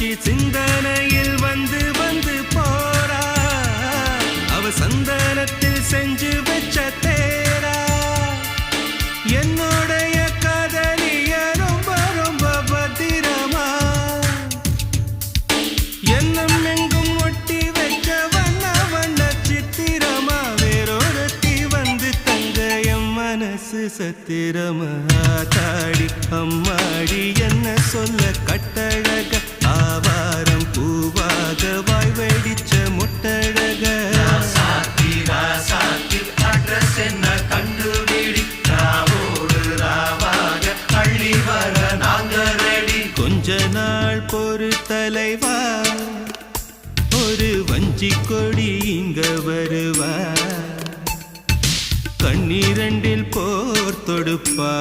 மீனாட்சி சிந்தனையில் வந்து வந்து போறா அவ சந்தனத்தில் செஞ்சு வச்ச தேரா என்னுடைய காதலிய ரொம்ப ரொம்ப பத்திரமா எண்ணம் எங்கும் ஒட்டி வச்ச வண்ண வண்ண சித்திரமா வேறொருத்தி வந்து தங்க என் மனசு சத்திரமா தாடி அம்மாடி என்ன சொல்ல கட்டழக ஆவாரம் பூவாக வாய் வெடிச்ச முட்டழக அட்ரஸ் என்ன கண்டுபிடி ராவோடு ராவாக அள்ளி வர நாங்க ரெடி கொஞ்ச நாள் பொறு தலைவா ஒரு வஞ்சி கொடி இங்க வருவா கண்ணீரண்டில் போர் தொடுப்பா